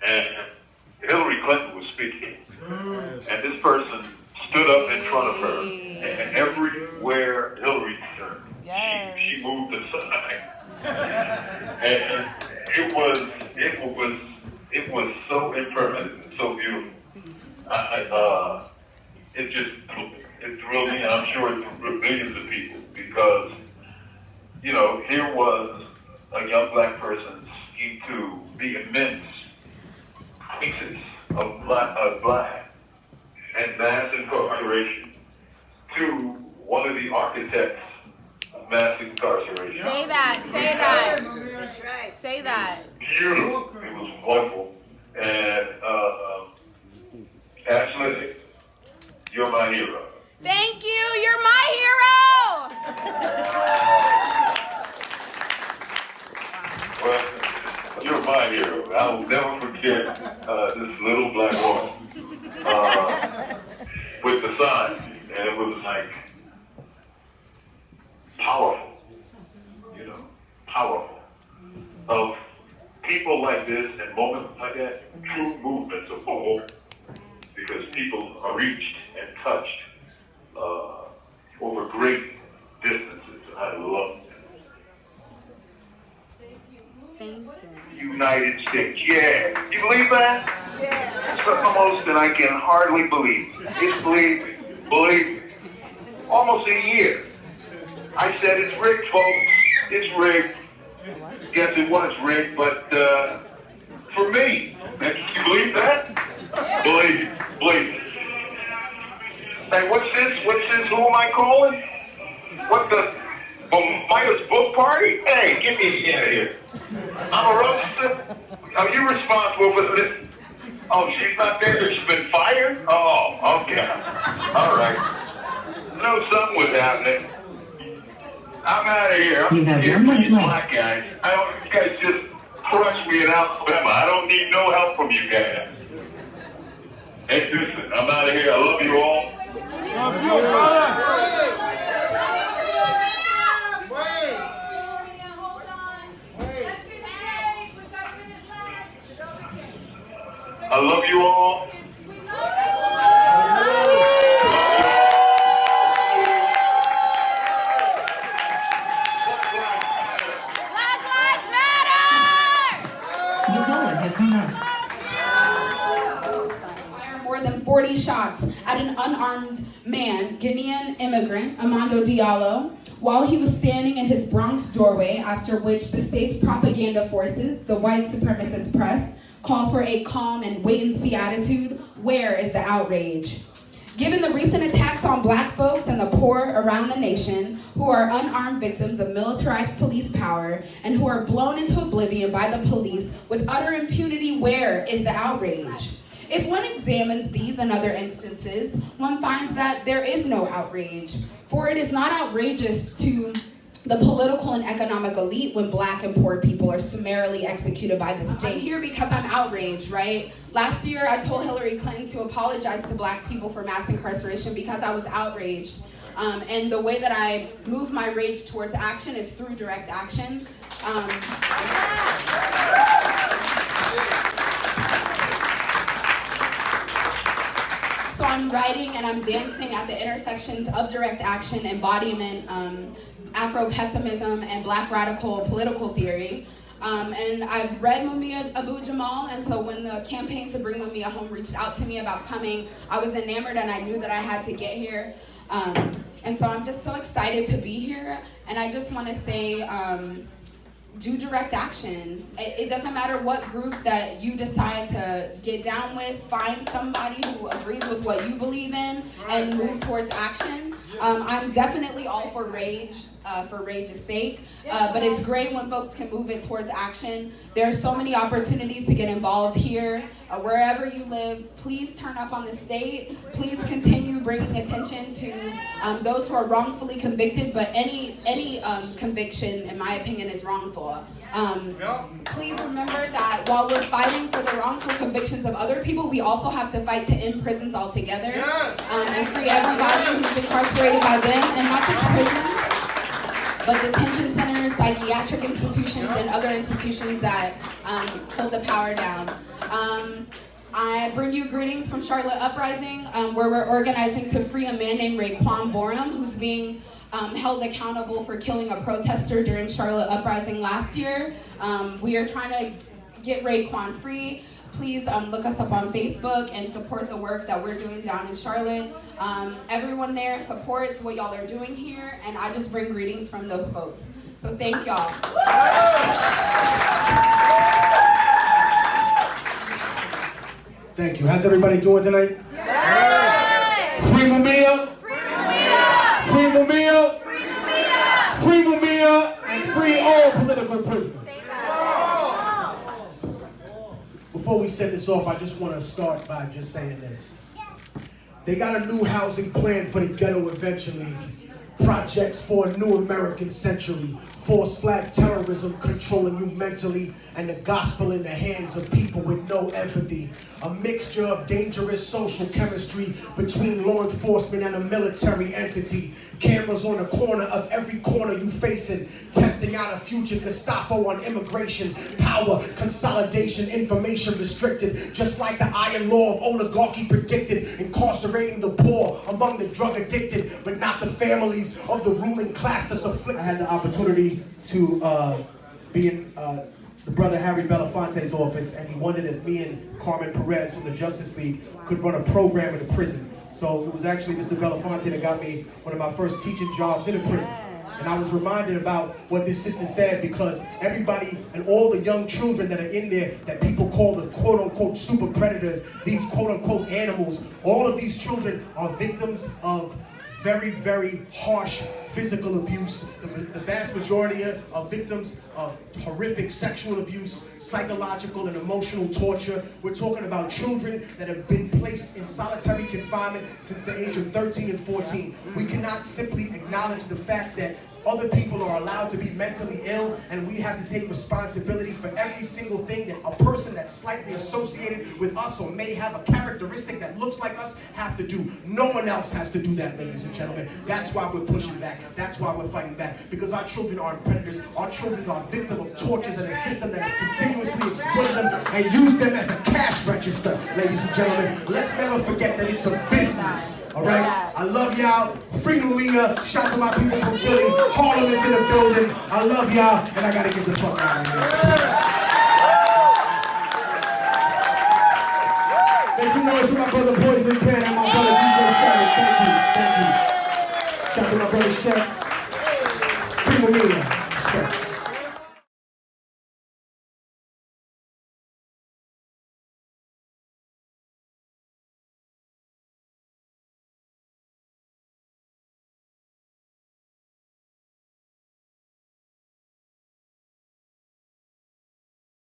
and Hillary Clinton was speaking, and this person stood up in front of her, and everywhere Hillary turned, she moved aside, and it was so impermanent and so beautiful. It thrilled me, and I'm sure it thrilled millions of people, because, you know, here was a young black person seeking to the immense cases of black and mass incarceration to one of the architects of mass incarceration. Say that. That's right. Say that. Beautiful. It was wonderful. And Ashley, you're my hero. Thank you. You're my hero. Well, you're my hero. I will never forget this little black woman with the sign, and it was like powerful, you know, powerful. Of people like this and moments like that, true movements of hope, because people are reached and touched over great distances. I love it. Thank you. United States. Yeah. You believe that? Yeah. It's almost that I can hardly believe. Just believe me. Almost a year. I said it's rigged, folks. It's rigged. Yes, it was rigged, but for me. You believe that? Believe it. Hey, what's this? Who am I calling? What the? Midas book party? Hey, get me out of here. I'm a roaster. Are you responsible for this? Oh, she's not there. She's been fired? Oh, okay. All right. No, something was happening. I'm out of here. I'm here for these black guys. You guys just crushed me in Alabama. I don't need no help from you guys. Hey, listen, I'm out of here. I love you all. Love you, brother. I love you all. Black Lives Matter! Your caller has hung up. Fired more than 40 shots at an unarmed man, Guinean immigrant, Amando Diallo, while he was standing in his Bronx doorway, after which the state's propaganda forces, the white supremacist press, call for a calm and wait-and-see attitude. Where is the outrage? Given the recent attacks on black folks and the poor around the nation, who are unarmed victims of militarized police power and who are blown into oblivion by the police with utter impunity, where is the outrage? If one examines these and other instances, one finds that there is no outrage, for it is not outrageous to the political and economic elite when black and poor people are summarily executed by the state. I'm here because I'm outraged, right? Last year, I told Hillary Clinton to apologize to black people for mass incarceration because I was outraged. And the way that I move my rage towards action is through direct action. So I'm writing and I'm dancing at the intersections of direct action, embodiment, Afro-pessimism, and black radical political theory. And I've read Mumia Jamal, and so when the campaign to bring Mumia home reached out to me about coming, I was enamored and I knew that I had to get here. And so I'm just so excited to be here, and I just want to say, do direct action. It doesn't matter what group that you decide to get down with, find somebody who agrees with what you believe in and move towards action. I'm definitely all for rage's sake, but it's great when folks can move it towards action. There are so many opportunities to get involved here. Wherever you live, please turn up on the state. Please continue bringing attention to those who are wrongfully convicted, but any conviction, in my opinion, is wrongful. Please remember that while we're fighting for the wrongful convictions of other people, we also have to fight to end prisons altogether and free everybody who's incarcerated by them, and not just prisons, but detention centers, psychiatric institutions, and other institutions that hold the power down. I bring you greetings from Charlotte Uprising, where we're organizing to free a man named Raekwon Borum, who's being held accountable for killing a protester during Charlotte Uprising last year. We are trying to get Raekwon free. Please look us up on Facebook and support the work that we're doing down in Charlotte. Everyone there supports what y'all are doing here, and I just bring greetings from those folks. So thank y'all. Thank you. How's everybody doing tonight? Free Mumia! Free Mumia! Free Mumia! Free Mumia! Free Mumia! And free all political prisoners. Before we set this off, I just want to start by just saying this. They got a new housing plan for the ghetto eventually. Projects for a new American century. Forced flag terrorism controlling you mentally, and the gospel in the hands of people with no empathy. A mixture of dangerous social chemistry between law enforcement and a military entity. Cameras on the corner of every corner you facing, testing out a future Gestapo on immigration, power, consolidation, information restricted, just like the iron law of oligarchy predicted, incarcerating the poor among the drug addicted, but not the families of the ruling class that's afflicted. I had the opportunity to be in the brother Harry Belafonte's office, and he wondered if me and Carmen Perez from the Justice League could run a program in the prison. So it was actually Mr. Belafonte that got me one of my first teaching jobs in a prison. And I was reminded about what this sister said, because everybody and all the young children that are in there that people call the quote-unquote super predators, these quote-unquote animals, all of these children are victims of very, very harsh physical abuse. The vast majority are victims of horrific sexual abuse, psychological and emotional torture. We're talking about children that have been placed in solitary confinement since the age of 13 and 14. We cannot simply acknowledge the fact that other people are allowed to be mentally ill, and we have to take responsibility for every single thing that a person that's slightly associated with us or may have a characteristic that looks like us have to do. No one else has to do that, ladies and gentlemen. That's why we're pushing back. That's why we're fighting back. Because our children aren't predators. Our children are victims of tortures and a system that has continuously exploited them and used them as a cash register, ladies and gentlemen. Let's never forget that it's a business. All right? I love y'all. Free Mumia. Shout out to my people from Philly. Harlem is in the building. I love y'all, and I gotta get the fuck out of here. Make some noise for my brother Poison Pen and my brother DJ Savage. Thank you. Shout out to my brother Chef. Free Mumia.